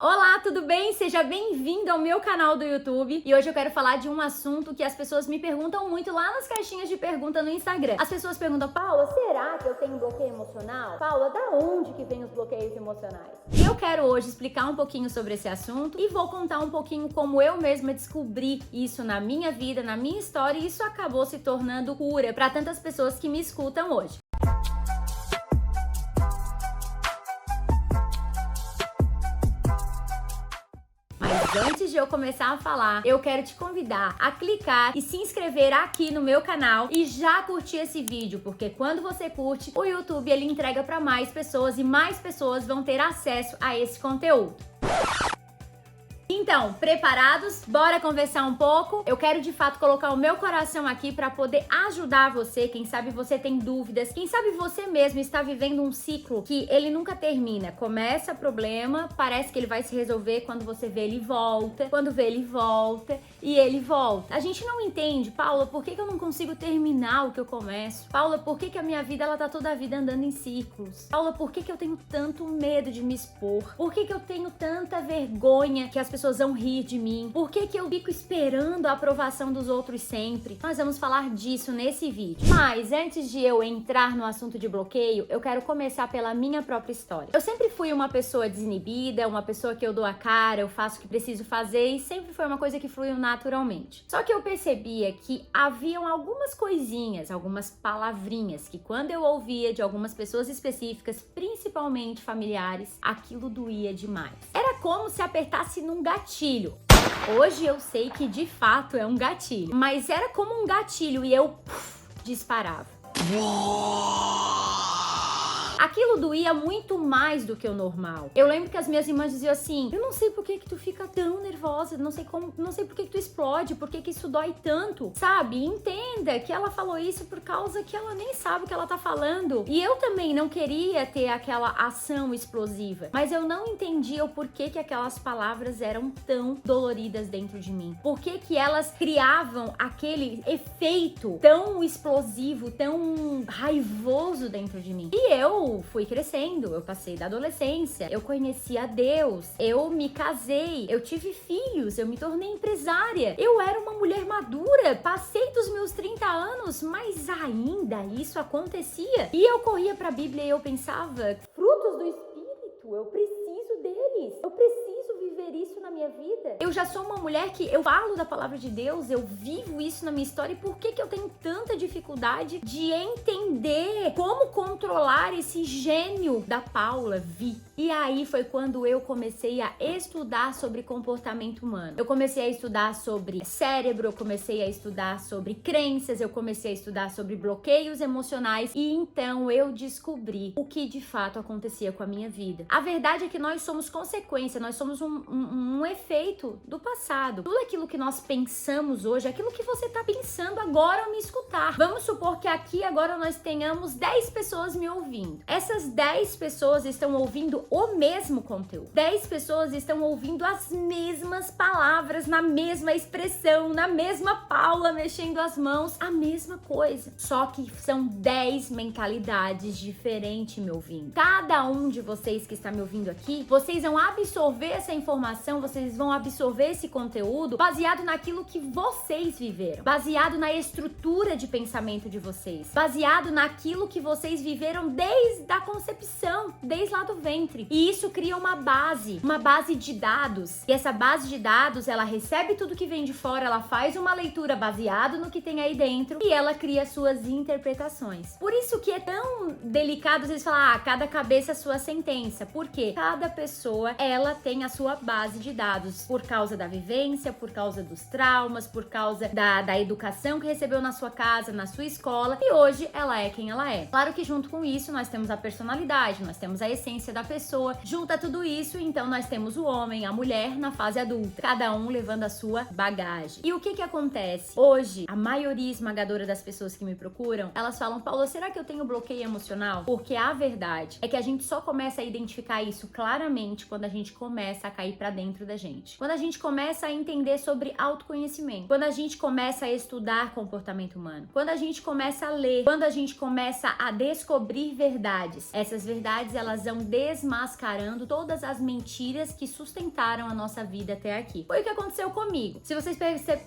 Olá, tudo bem? Seja bem-vindo ao meu canal do YouTube. E hoje eu quero falar de um assunto que as pessoas me perguntam muito lá nas caixinhas de pergunta no Instagram. As pessoas perguntam: Paula, será que eu tenho bloqueio emocional? Paula, da onde que vem os bloqueios emocionais? E eu quero hoje explicar um pouquinho sobre esse assunto e vou contar um pouquinho como eu mesma descobri isso na minha vida, na minha história, e isso acabou se tornando cura para tantas pessoas que me escutam hoje. Antes de eu começar a falar, eu quero te convidar a clicar e se inscrever aqui no meu canal e já curtir esse vídeo, porque quando você curte, o YouTube ele entrega para mais pessoas e mais pessoas vão ter acesso a esse conteúdo. Então, preparados? Bora conversar um pouco? Eu quero de fato colocar o meu coração aqui para poder ajudar você. Quem sabe você tem dúvidas, quem sabe você mesmo está vivendo um ciclo que ele nunca termina. Começa problema, parece que ele vai se resolver, quando você vê ele volta, quando vê ele volta e ele volta. A gente não entende, Paula, por que eu não consigo terminar o que eu começo? Paula, por que a minha vida ela tá toda a vida andando em círculos? Paula, por que eu tenho tanto medo de me expor? Por que eu tenho tanta vergonha que as pessoas vão rir de mim? Por que eu fico esperando a aprovação dos outros sempre? Nós vamos falar disso nesse vídeo. Mas antes de eu entrar no assunto de bloqueio, eu quero começar pela minha própria história. Eu sempre fui uma pessoa desinibida, uma pessoa que eu dou a cara, eu faço o que preciso fazer e sempre foi uma coisa que fluiu naturalmente. Só que eu percebia que haviam algumas coisinhas, algumas palavrinhas que quando eu ouvia de algumas pessoas específicas, principalmente familiares, aquilo doía demais. Era como se apertasse num gatilho. Hoje eu sei que de fato é um gatilho, mas era como um gatilho e eu disparava. Aquilo doía muito mais do que o normal. Eu lembro que as minhas irmãs diziam assim: eu não sei por que tu fica tão nervosa, não sei por que tu explode, por que isso dói tanto, sabe? Entenda que ela falou isso por causa que ela nem sabe o que ela tá falando. E eu também não queria ter aquela ação explosiva, mas eu não entendia o porquê que aquelas palavras eram tão doloridas dentro de mim. Por que elas criavam aquele efeito tão explosivo, tão raivoso dentro de mim. E eu fui crescendo, eu passei da adolescência, eu conheci a Deus, eu me casei, eu tive filhos, eu me tornei empresária, eu era uma mulher madura, passei dos meus 30 anos, mas ainda isso acontecia. E eu corria pra Bíblia e eu pensava: frutos do Espírito, eu preciso deles, eu preciso viver isso na minha vida. Eu já sou uma mulher que eu falo da palavra de Deus, eu vivo isso na minha história, e por que eu tenho tanta dificuldade de entender como controlar esse gênio da Paula, Vi? E aí foi quando eu comecei a estudar sobre comportamento humano. Eu comecei a estudar sobre cérebro, eu comecei a estudar sobre crenças, eu comecei a estudar sobre bloqueios emocionais, e então eu descobri o que de fato acontecia com a minha vida. A verdade é que nós somos consequência, nós somos um efeito do passado. Tudo aquilo que nós pensamos hoje, aquilo que você tá pensando agora ao me escutar. Vamos supor que aqui agora nós tenhamos 10 pessoas me ouvindo. Essas 10 pessoas estão ouvindo o mesmo conteúdo. 10 pessoas estão ouvindo as mesmas palavras, na mesma expressão, na mesma Paula mexendo as mãos, a mesma coisa. Só que são 10 mentalidades diferentes me ouvindo. Cada um de vocês que está me ouvindo aqui, vocês vão absorver essa informação, vocês vão absorver esse conteúdo baseado naquilo que vocês viveram, baseado na estrutura de pensamento de vocês, baseado naquilo que vocês viveram desde a concepção, desde lá do ventre. E isso cria uma base de dados. E essa base de dados, ela recebe tudo que vem de fora, ela faz uma leitura baseado no que tem aí dentro e ela cria suas interpretações. Por isso que é tão delicado às vezes falar: cada cabeça a sua sentença. Porque cada pessoa, ela tem a sua base de dados por causa da vivência, por causa dos traumas, por causa da educação que recebeu na sua casa, na sua escola, e hoje ela é quem ela é. Claro que junto com isso nós temos a personalidade, nós temos a essência da pessoa, junta tudo isso, então nós temos o homem, a mulher na fase adulta, cada um levando a sua bagagem. E o que acontece? Hoje, a maioria esmagadora das pessoas que me procuram, elas falam: Paula, será que eu tenho bloqueio emocional? Porque a verdade é que a gente só começa a identificar isso claramente quando a gente começa a cair pra dentro da gente. Quando a gente começa a entender sobre autoconhecimento, quando a gente começa a estudar comportamento humano, quando a gente começa a ler, quando a gente começa a descobrir verdades, essas verdades elas vão desmascarar desmascarando todas as mentiras que sustentaram a nossa vida até aqui. Foi o que aconteceu comigo. Se vocês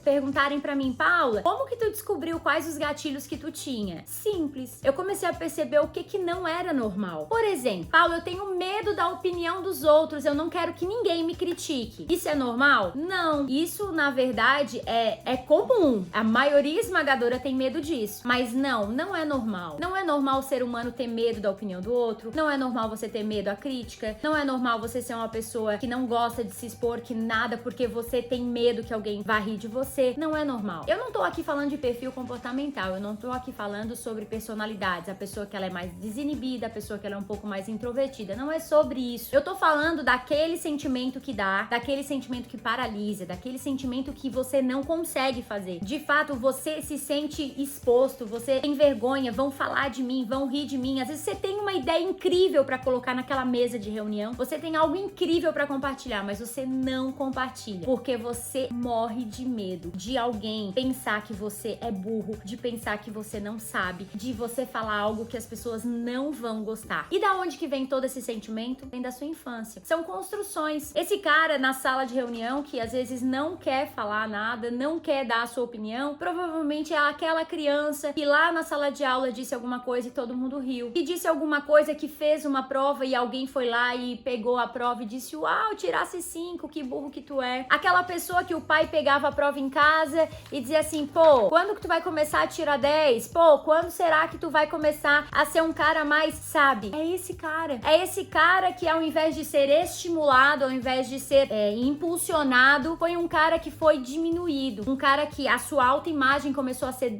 perguntarem pra mim, Paula, como que tu descobriu quais os gatilhos que tu tinha? Simples. Eu comecei a perceber o que não era normal. Por exemplo, Paula, eu tenho medo da opinião dos outros, eu não quero que ninguém me critique. Isso é normal? Não. Isso, na verdade, é comum. A maioria esmagadora tem medo disso. Mas não é normal. Não é normal o ser humano ter medo da opinião do outro. Não é normal você ter medo à crítica. Não é normal você ser uma pessoa que não gosta de se expor, que nada porque você tem medo que alguém vá rir de você. Não é normal. Eu não tô aqui falando de perfil comportamental. Eu não tô aqui falando sobre personalidades. A pessoa que ela é mais desinibida, a pessoa que ela é um pouco mais introvertida. Não é sobre isso. Eu tô falando daquele sentimento que dá, daquele sentimento que paralisa, daquele sentimento que você não consegue fazer. De fato, você se sente exposto, você tem vergonha, vão falar de mim, vão rir de mim. Às vezes você tem uma ideia incrível pra colocar naquela mesa de reunião, você tem algo incrível pra compartilhar, mas você não compartilha, porque você morre de medo de alguém pensar que você é burro, de pensar que você não sabe, de você falar algo que as pessoas não vão gostar. E da onde que vem todo esse sentimento? Vem da sua infância. São construções. Esse cara na sala de reunião que às vezes não quer falar nada, não quer dar a sua opinião, provavelmente é aquela criança que lá na sala de aula disse alguma coisa e todo mundo riu. Que disse alguma coisa, que fez uma prova e alguém foi lá e pegou a prova e disse: uau, tirasse 5, que burro que tu é. Aquela pessoa que o pai pegava a prova em casa e dizia assim: pô, quando que tu vai começar a tirar 10? Pô, quando será que tu vai começar a ser um cara mais, sabe? É esse cara. É esse cara que ao invés de ser estimulado, ao invés de ser impulsionado, foi um cara que foi diminuído. Um cara que a sua autoimagem começou a ser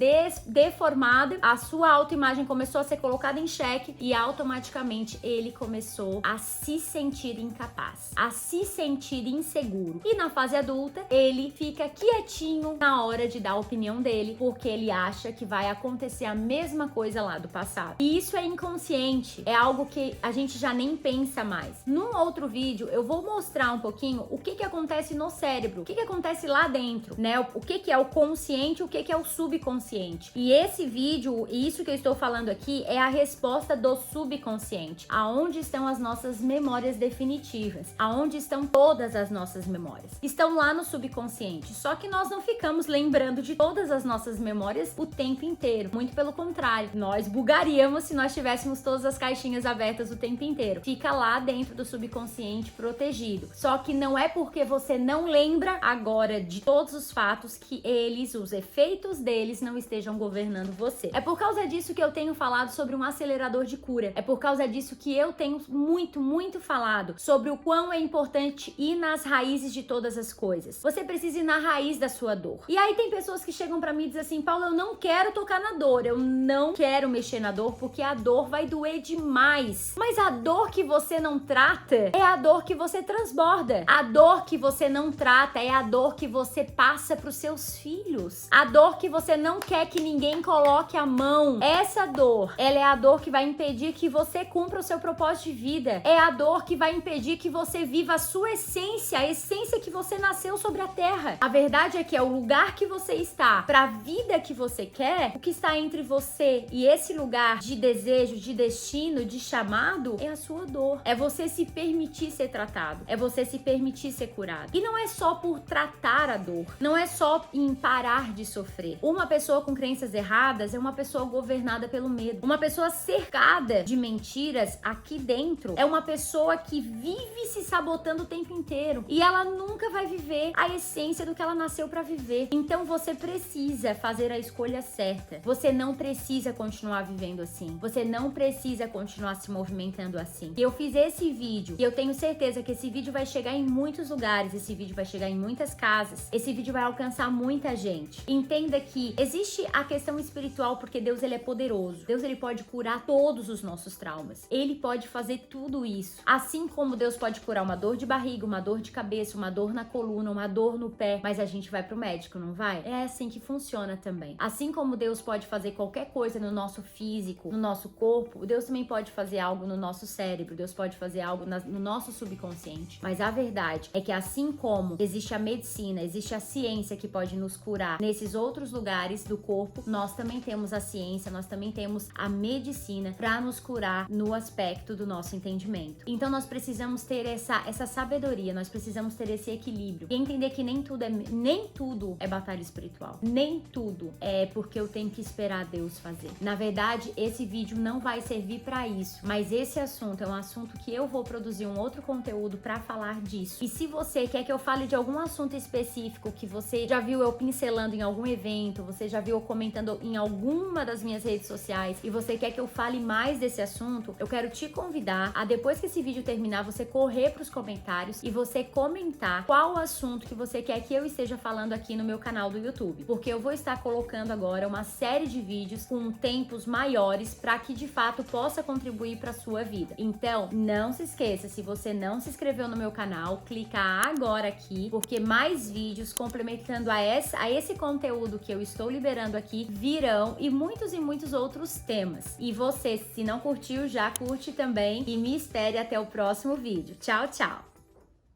deformada, a sua autoimagem começou a ser colocada em xeque e automaticamente ele começou a se sentir incapaz, a se sentir inseguro. E na fase adulta, ele fica quietinho na hora de dar a opinião dele, porque ele acha que vai acontecer a mesma coisa lá do passado. E isso é inconsciente, é algo que a gente já nem pensa mais. Num outro vídeo, eu vou mostrar um pouquinho o que acontece no cérebro, o que acontece lá dentro, né? O que é o consciente, o que é o subconsciente. E esse vídeo, e isso que eu estou falando aqui, é a resposta do subconsciente. Aonde estão as nossas memórias definitivas? Aonde estão todas as nossas memórias? Estão lá no subconsciente. Só que nós não ficamos lembrando de todas as nossas memórias o tempo inteiro. Muito pelo contrário, nós bugaríamos se nós tivéssemos todas as caixinhas abertas o tempo inteiro. Fica lá dentro do subconsciente protegido. Só que não é porque você não lembra agora de todos os fatos que eles, os efeitos deles, não estejam governando você. É por causa disso que eu tenho falado sobre um acelerador de cura. É por causa disso que eu tenho muito falado sobre o quão é importante ir nas raízes de todas as coisas. Você precisa ir na raiz da sua dor. E aí tem pessoas que chegam pra mim e dizem assim: Paula, eu não quero tocar na dor, eu não quero mexer na dor porque a dor vai doer demais. Mas a dor que você não trata é a dor que você transborda. A dor que você não trata é a dor que você passa pros seus filhos. A dor que você não quer que ninguém coloque a mão. Essa dor, ela é a dor que vai impedir que você cumpra o seu propósito de vida. É a dor que vai impedir que você viva a sua essência, a essência que você nasceu sobre a terra. A verdade é que é o lugar que você está pra vida que você quer, o que está entre você e esse lugar de desejo, de destino, de chamado, é a sua dor. É você se permitir ser tratado. É você se permitir ser curado. E não é só por tratar a dor. Não é só em parar de sofrer. Uma pessoa com crenças erradas é uma pessoa governada pelo medo. Uma pessoa cercada de mentiras aqui dentro é uma pessoa que vive se sabotando o tempo inteiro. E ela nunca vai viver a essência do que ela nasceu pra viver. Então você precisa fazer a escolha certa. Você não precisa continuar vivendo assim. Você não precisa continuar se movimentando assim. E eu fiz esse vídeo e eu tenho certeza que esse vídeo vai chegar em muitos lugares. Esse vídeo vai chegar em muitas casas. Esse vídeo vai alcançar muita gente. Entenda que existe a questão espiritual porque Deus, ele é poderoso. Deus, ele pode curar todos os nossos traumas. Ele pode fazer tudo isso. Assim como Deus pode curar uma dor de barriga, uma dor de cabeça, uma dor na coluna, uma dor no pé, mas a gente vai pro médico, não vai? É assim que funciona também. Assim como Deus pode fazer qualquer coisa no nosso físico, no nosso corpo, Deus também pode fazer algo no nosso cérebro, Deus pode fazer algo no nosso subconsciente. Mas a verdade é que assim como existe a medicina, existe a ciência que pode nos curar nesses outros lugares do corpo, nós também temos a ciência, nós também temos a medicina para nos curar no aspecto do nosso entendimento. entendimento. Então nós precisamos ter essa sabedoria, nós precisamos ter esse equilíbrio e entender que nem tudo é batalha espiritual. Nem tudo é porque eu tenho que esperar Deus fazer. Na verdade, esse vídeo não vai servir para isso, mas esse assunto é um assunto que eu vou produzir um outro conteúdo para falar disso. E se você quer que eu fale de algum assunto específico que você já viu eu pincelando em algum evento, você já viu eu comentando em alguma das minhas redes sociais e você quer que eu fale mais desse assunto, eu quero te convidar a, depois que esse vídeo terminar, você correr para os comentários e você comentar qual assunto que você quer que eu esteja falando aqui no meu canal do YouTube, porque eu vou estar colocando agora uma série de vídeos com tempos maiores para que de fato possa contribuir para sua vida. Então, não se esqueça, se você não se inscreveu no meu canal, clica agora aqui, porque mais vídeos complementando a esse conteúdo que eu estou liberando aqui virão, e muitos outros temas. E você, se não curtiu, já curte também e me espere até o próximo vídeo. Tchau, tchau!